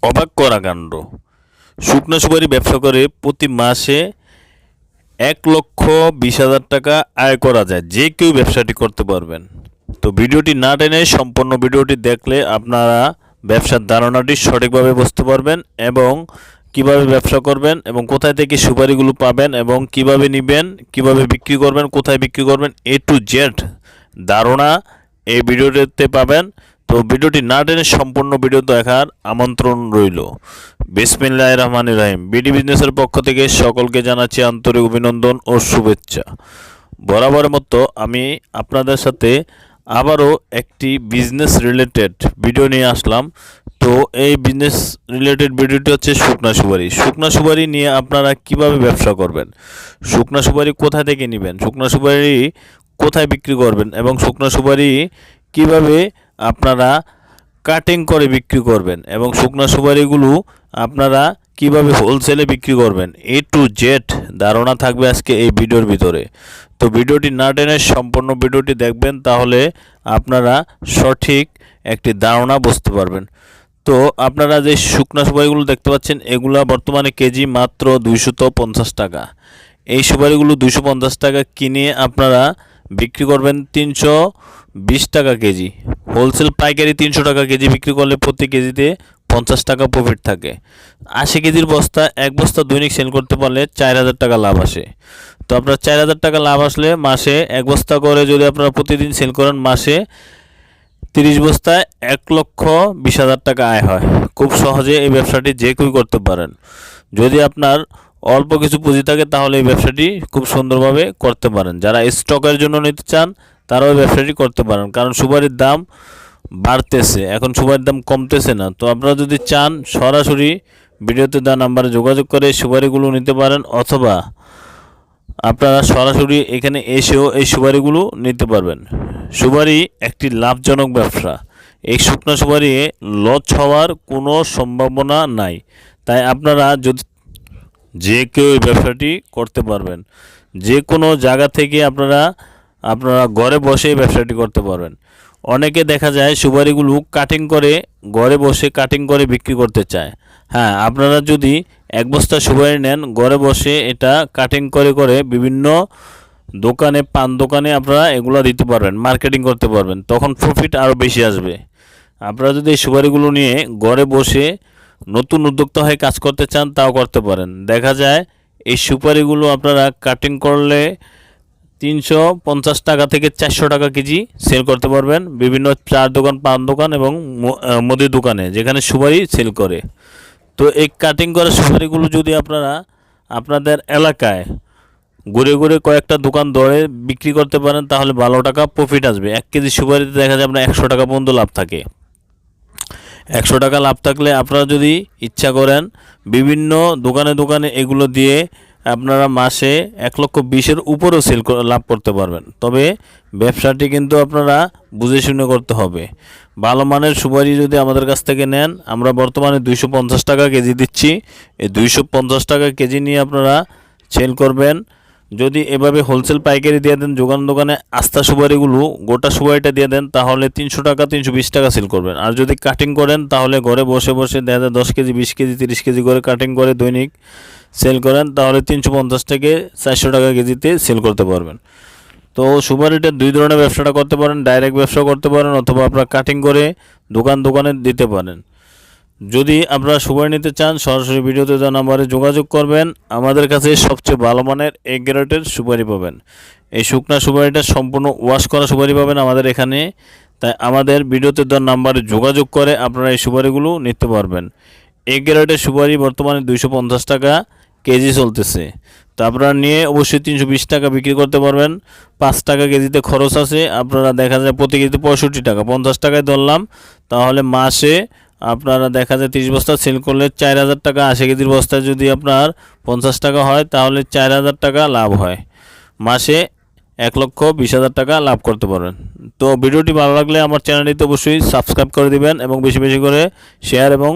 অবাক করা কাণ্ড। শুকনো সুপারি ব্যবসা করে প্রতি মাসে 1,20,000 টাকা আয় করা যায়। যে কেউ ব্যবসাটি করতে পারবেন। তো ভিডিওটি না টেনে সম্পূর্ণ ভিডিওটি দেখলে আপনারা ব্যবসার ধারণাটি সঠিকভাবে বুঝতে পারবেন এবং কিভাবে ব্যবসা করবেন এবং কোথায় থেকে সুপারিগুলো পাবেন এবং কিভাবে নেবেন, কিভাবে বিক্রি করবেন, কোথায় বিক্রি করবেন, A to Z ধারণা এই ভিডিওটিতে পাবেন। তো ভিডিওটি না টেনে সম্পূর্ণ ভিডিও দেখার আমন্ত্রণ রইল। বিসমিল্লাহির রহমানির রহিম। বিডি বিজনেসের পক্ষ থেকে সকলকে জানাচ্ছি আন্তরিক অভিনন্দন ও শুভেচ্ছা। বরাবরের মতো আমি আপনাদের সাথে আবারও একটি বিজনেস রিলেটেড ভিডিও নিয়ে আসলাম। তো এই বিজনেস রিলেটেড ভিডিওটি হচ্ছে শুকনা সুপারি। শুকনা সুপারি নিয়ে আপনারা কিভাবে ব্যবসা করবেন, শুকনা সুপারি কোথা থেকে নেবেন, শুকনা সুপারি কোথায় বিক্রি করবেন এবং শুকনা সুপারি কিভাবে আপনারা কাটিং করে বিক্রি করবেন এবং শুকনা সুপারিগুলো আপনারা কিভাবে হোলসেলে বিক্রি করবেন, A to Z ধারণা থাকবে আজকে এই ভিডিওর ভিতরে। তো ভিডিওটি না টেনে সম্পূর্ণ ভিডিওটি দেখবেন, তাহলে আপনারা সঠিক একটি ধারণা বুঝতে পারবেন। তো আপনারা যে শুকনা সুপারিগুলো দেখতে পাচ্ছেন এগুলা বর্তমানে কেজি মাত্র 250 টাকা। এই সুপারিগুলো 250 টাকা কিনে আপনারা বিক্রি করবেন 320 টাকা কেজি। হোলসেল পাইকারি 300 টাকা কেজি বিক্রি করলে প্রতি কেজিতে 50 টাকা প্রফিট থাকে। 80 কেজির বস্তা এক বস্তা দৈনিক সেল করতে পারলে 4,000 টাকা লাভ আসে। তো আপনার 4,000 টাকা লাভ আসলে মাসে এক বস্তা করে যদি আপনারা প্রতিদিন সেল করেন, মাসে 30 বস্তায় 1,20,000 টাকা আয় হয়। খুব সহজে এই ব্যবসাটি যে কেউ করতে পারেন। যদি আপনার অল্প কিছু পুঁজি থাকে তাহলে এই ব্যবসাটি খুব সুন্দরভাবে করতে পারেন। যারা স্টকের জন্য নিতে চান তারাও এই ব্যবসাটি করতে পারেন, কারণ সুপারির দাম বাড়তেছে, এখন সুপারির দাম কমতেছে না। তো আপনারা যদি চান সরাসরি ভিডিওতে দেওয়া নাম্বারে যোগাযোগ করে সুপারিগুলো নিতে পারেন, অথবা আপনারা সরাসরি এখানে এসেও এই সুপারিগুলো নিতে পারবেন। সুপারি একটি লাভজনক ব্যবসা। এই শুকনো সুপারি লস হওয়ার কোনো সম্ভাবনা নাই। তাই আপনারা যদি যে কেউ এই ব্যবসাটি করতে পারবেন। যে কোনো জায়গা থেকে আপনারা ঘরে বসে এই ব্যবসাটি করতে পারবেন। অনেকে দেখা যায় সুপারিগুলো কাটিং করে ঘরে বসে কাটিং করে বিক্রি করতে চায়। হ্যাঁ, আপনারা যদি এক বস্তা সুপারি নেন, ঘরে বসে এটা কাটিং করে করে বিভিন্ন দোকানে, পান দোকানে আপনারা এগুলো দিতে পারবেন, মার্কেটিং করতে পারবেন, তখন প্রফিট আরও বেশি আসবে। আপনারা যদি এই সুপারিগুলো নিয়ে ঘরে বসে নতুন উদ্যোক্তা হয়ে কাজ করতে চান তাও করতে পারেন। দেখা যায় এই সুপারিগুলো আপনারা কাটিং করলে 350 টাকা থেকে 400 টাকা কেজি সেল করতে পারবেন বিভিন্ন চার দোকান, পান দোকান এবং মুদির দোকানে, যেখানে সুপারি সেল করে। তো এই কাটিং করা সুপারিগুলো যদি আপনারা আপনাদের এলাকায় ঘুরে ঘুরে কয়েকটা দোকান ধরে বিক্রি করতে পারেন তাহলে ভালো টাকা প্রফিট আসবে। 1 কেজি সুপারিতে দেখা যায় আপনার 100 টাকা পর্যন্ত লাভ থাকে। 100 টাকা লাভ থাকলে আপনারা যদি ইচ্ছা করেন বিভিন্ন দোকানে দোকানে এগুলো দিয়ে আপনারা মাসে 1,20,000-এর উপরেও লাভ করতে পারবেন। তবে ব্যবসাটি কিন্তু আপনারা বুঝে শুনে করতে হবে। ভালো মানের সুপারি যদি আমাদের কাছ থেকে নেন, আমরা বর্তমানে 250 টাকা কেজি দিচ্ছি। এই 250 টাকা কেজি নিয়ে আপনারা সেল করবেন। যদি এভাবে হোলসেল পাইকারি দিয়ে দেন, দোকানে আস্থা সুপারিগুলো গোটা সুপারিটা দিয়ে দেন, তাহলে 300 টাকা 320 টাকা সেল করবেন। আর যদি কাটিং করেন তাহলে ঘরে বসে বসে দেখা যায় 10 কেজি 20 কেজি 30 কেজি করে কাটিং করে দৈনিক সেল করেন, তাহলে 350 থেকে 400 টাকা কেজিতে সেল করতে পারবেন। তো সুপারিটা দুই ধরনের ব্যবসাটা করতে পারেন, ডাইরেক্ট ব্যবসা করতে পারেন অথবা আপনারা কাটিং করে দোকানে দিতে পারেন। যদি আপনারা সুপারি নিতে চান সরাসরি ভিডিওতে দেওয়া নাম্বারে যোগাযোগ করবেন। আমাদের কাছে সবচেয়ে ভালো মানের A গ্রেডের সুপারি পাবেন। এই শুকনা সুপারিটা সম্পূর্ণ ওয়াশ করা সুপারি পাবেন আমাদের এখানে। তাই আমাদের ভিডিওতে দেওয়া নাম্বারে যোগাযোগ করে আপনারা এই সুপারিগুলো নিতে পারবেন। A গ্রেডের সুপারি বর্তমানে 250 টাকা কেজি চলতেছে। তো আপনারা নিয়ে অবশ্যই 320 টাকা বিক্রি করতে পারবেন। 5 টাকা কেজিতে খরচ আছে, আপনারা দেখা যায় প্রতি কেজিতে 65 টাকা, 50 টাকায় ধরলাম, তাহলে মাসে আপনারা দেখা যায় 30 বস্তা সেল করলে 4,000 টাকা। 80 কেজির বস্তায় যদি আপনার 50 টাকা হয় তাহলে 4,000 টাকা লাভ হয়। মাসে 1,20,000 টাকা লাভ করতে পারবেন। তো ভিডিওটি ভালো লাগলে আমার চ্যানেলটিতে অবশ্যই সাবস্ক্রাইব করে দিবেন এবং বেশি বেশি করে শেয়ার এবং